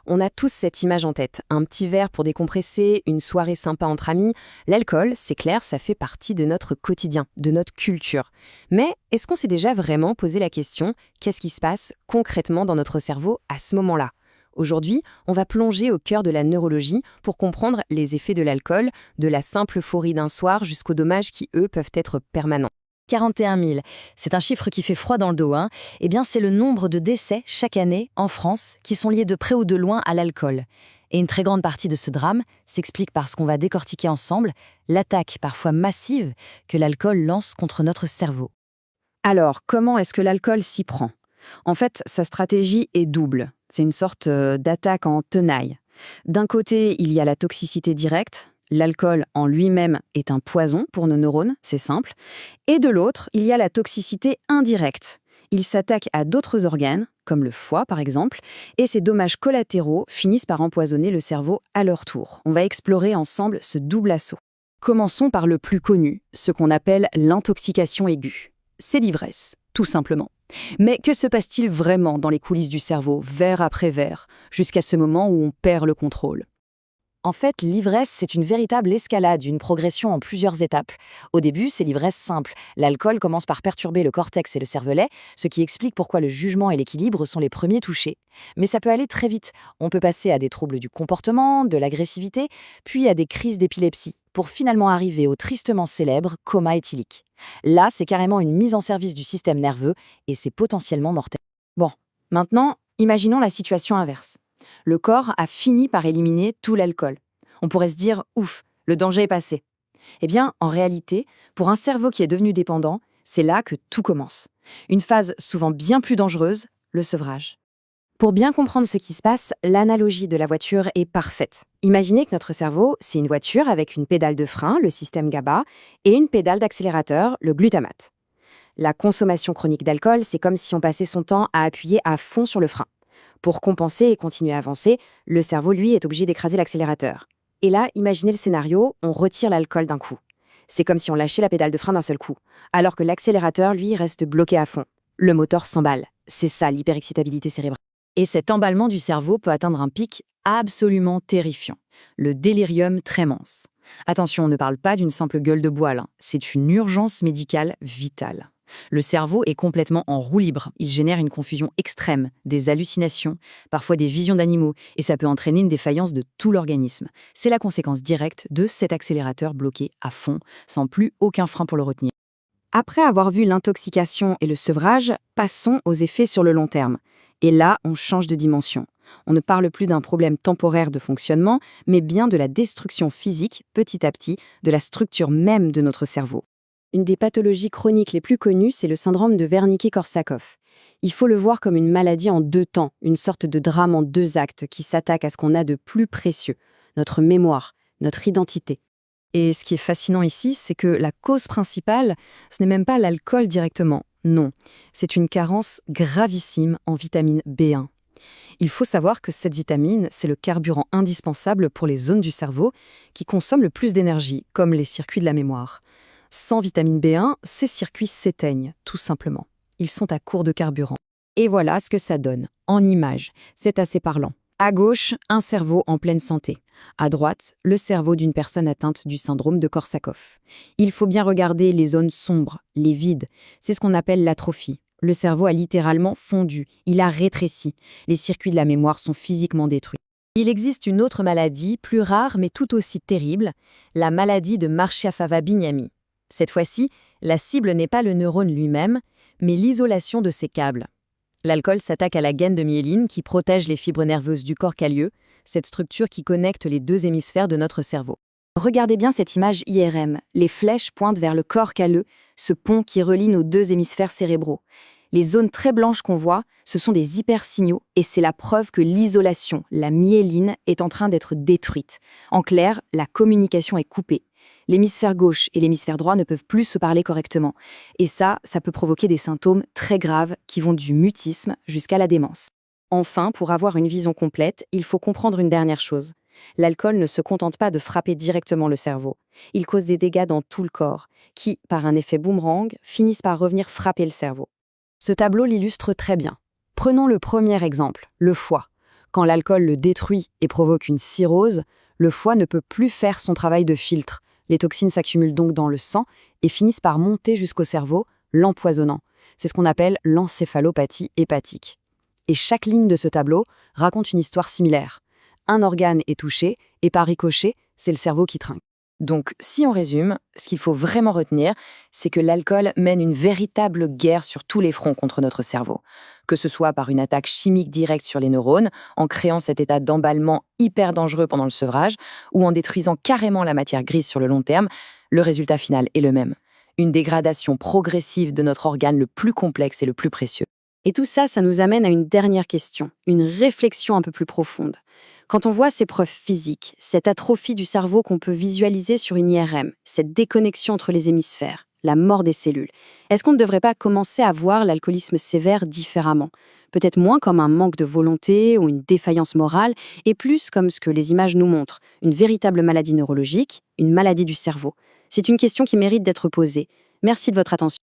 On a tous cette image en tête, un petit verre pour décompresser, une soirée sympa entre amis. L'alcool, c'est clair, ça fait partie de notre quotidien, de notre culture. Mais est-ce qu'on s'est déjà vraiment posé la question, qu'est-ce qui se passe concrètement dans notre cerveau à ce moment-là? Aujourd'hui, on va plonger au cœur de la neurologie pour comprendre les effets de l'alcool, de la simple euphorie d'un soir jusqu'aux dommages qui, eux, peuvent être permanents. 41 000, c'est un chiffre qui fait froid dans le dos. Eh bien, c'est le nombre de décès chaque année en France qui sont liés de près ou de loin à l'alcool. Et une très grande partie de ce drame s'explique par ce qu'on va décortiquer ensemble, l'attaque parfois massive que l'alcool lance contre notre cerveau. Alors, comment est-ce que l'alcool s'y prend? En fait, sa stratégie est double. C'est une sorte d'attaque en tenaille. D'un côté, il y a la toxicité directe. L'alcool en lui-même est un poison pour nos neurones, c'est simple. Et de l'autre, il y a la toxicité indirecte. Il s'attaque à d'autres organes, comme le foie par exemple, et ces dommages collatéraux finissent par empoisonner le cerveau à leur tour. On va explorer ensemble ce double assaut. Commençons par le plus connu, ce qu'on appelle l'intoxication aiguë. C'est l'ivresse, tout simplement. Mais que se passe-t-il vraiment dans les coulisses du cerveau, verre après verre, jusqu'à ce moment où on perd le contrôle? En fait, l'ivresse, c'est une véritable escalade, une progression en plusieurs étapes. Au début, c'est l'ivresse simple. L'alcool commence par perturber le cortex et le cervelet, ce qui explique pourquoi le jugement et l'équilibre sont les premiers touchés. Mais ça peut aller très vite. On peut passer à des troubles du comportement, de l'agressivité, puis à des crises d'épilepsie, pour finalement arriver au tristement célèbre coma éthylique. Là, c'est carrément une mise en service du système nerveux et c'est potentiellement mortel. Bon, maintenant, imaginons la situation inverse. Le corps a fini par éliminer tout l'alcool. On pourrait se dire « ouf, le danger est passé ». Eh bien, en réalité, pour un cerveau qui est devenu dépendant, c'est là que tout commence. Une phase souvent bien plus dangereuse, le sevrage. Pour bien comprendre ce qui se passe, l'analogie de la voiture est parfaite. Imaginez que notre cerveau, c'est une voiture avec une pédale de frein, le système GABA, et une pédale d'accélérateur, le glutamate. La consommation chronique d'alcool, c'est comme si on passait son temps à appuyer à fond sur le frein. Pour compenser et continuer à avancer, le cerveau, lui, est obligé d'écraser l'accélérateur. Et là, imaginez le scénario, on retire l'alcool d'un coup. C'est comme si on lâchait la pédale de frein d'un seul coup, alors que l'accélérateur, lui, reste bloqué à fond. Le moteur s'emballe. C'est ça, l'hyperexcitabilité cérébrale. Et cet emballement du cerveau peut atteindre un pic absolument terrifiant, le délirium tremens. Attention, on ne parle pas d'une simple gueule de bois, là. C'est une urgence médicale vitale. Le cerveau est complètement en roue libre. Il génère une confusion extrême, des hallucinations, parfois des visions d'animaux, et ça peut entraîner une défaillance de tout l'organisme. C'est la conséquence directe de cet accélérateur bloqué à fond, sans plus aucun frein pour le retenir. Après avoir vu l'intoxication et le sevrage, passons aux effets sur le long terme. Et là, on change de dimension. On ne parle plus d'un problème temporaire de fonctionnement, mais bien de la destruction physique, petit à petit, de la structure même de notre cerveau. Une des pathologies chroniques les plus connues, c'est le syndrome de Wernicke-Korsakoff. Il faut le voir comme une maladie en deux temps, une sorte de drame en deux actes qui s'attaque à ce qu'on a de plus précieux, notre mémoire, notre identité. Et ce qui est fascinant ici, c'est que la cause principale, ce n'est même pas l'alcool directement, non. C'est une carence gravissime en vitamine B1. Il faut savoir que cette vitamine, c'est le carburant indispensable pour les zones du cerveau qui consomment le plus d'énergie, comme les circuits de la mémoire. Sans vitamine B1, ces circuits s'éteignent, tout simplement. Ils sont à court de carburant. Et voilà ce que ça donne, en images. C'est assez parlant. À gauche, un cerveau en pleine santé. À droite, le cerveau d'une personne atteinte du syndrome de Korsakoff. Il faut bien regarder les zones sombres, les vides. C'est ce qu'on appelle l'atrophie. Le cerveau a littéralement fondu, il a rétréci. Les circuits de la mémoire sont physiquement détruits. Il existe une autre maladie, plus rare mais tout aussi terrible, la maladie de Marchia-Fava-Bignami. Cette fois-ci, la cible n'est pas le neurone lui-même, mais l'isolation de ses câbles. L'alcool s'attaque à la gaine de myéline qui protège les fibres nerveuses du corps calleux, cette structure qui connecte les deux hémisphères de notre cerveau. Regardez bien cette image IRM. Les flèches pointent vers le corps calleux, ce pont qui relie nos deux hémisphères cérébraux. Les zones très blanches qu'on voit, ce sont des hypersignaux et c'est la preuve que l'isolation, la myéline, est en train d'être détruite. En clair, la communication est coupée. L'hémisphère gauche et l'hémisphère droit ne peuvent plus se parler correctement. Et ça peut provoquer des symptômes très graves qui vont du mutisme jusqu'à la démence. Enfin, pour avoir une vision complète, il faut comprendre une dernière chose. L'alcool ne se contente pas de frapper directement le cerveau. Il cause des dégâts dans tout le corps, qui, par un effet boomerang, finissent par revenir frapper le cerveau. Ce tableau l'illustre très bien. Prenons le premier exemple, le foie. Quand l'alcool le détruit et provoque une cirrhose, le foie ne peut plus faire son travail de filtre. Les toxines s'accumulent donc dans le sang et finissent par monter jusqu'au cerveau, l'empoisonnant. C'est ce qu'on appelle l'encéphalopathie hépatique. Et chaque ligne de ce tableau raconte une histoire similaire. Un organe est touché et par ricochet, c'est le cerveau qui trinque. Donc, si on résume, ce qu'il faut vraiment retenir, c'est que l'alcool mène une véritable guerre sur tous les fronts contre notre cerveau. Que ce soit par une attaque chimique directe sur les neurones, en créant cet état d'emballement hyper dangereux pendant le sevrage, ou en détruisant carrément la matière grise sur le long terme, le résultat final est le même. Une dégradation progressive de notre organe le plus complexe et le plus précieux. Et tout ça, ça nous amène à une dernière question, une réflexion un peu plus profonde. Quand on voit ces preuves physiques, cette atrophie du cerveau qu'on peut visualiser sur une IRM, cette déconnexion entre les hémisphères, la mort des cellules, est-ce qu'on ne devrait pas commencer à voir l'alcoolisme sévère différemment? Peut-être moins comme un manque de volonté ou une défaillance morale, et plus comme ce que les images nous montrent, une véritable maladie neurologique, une maladie du cerveau. C'est une question qui mérite d'être posée. Merci de votre attention.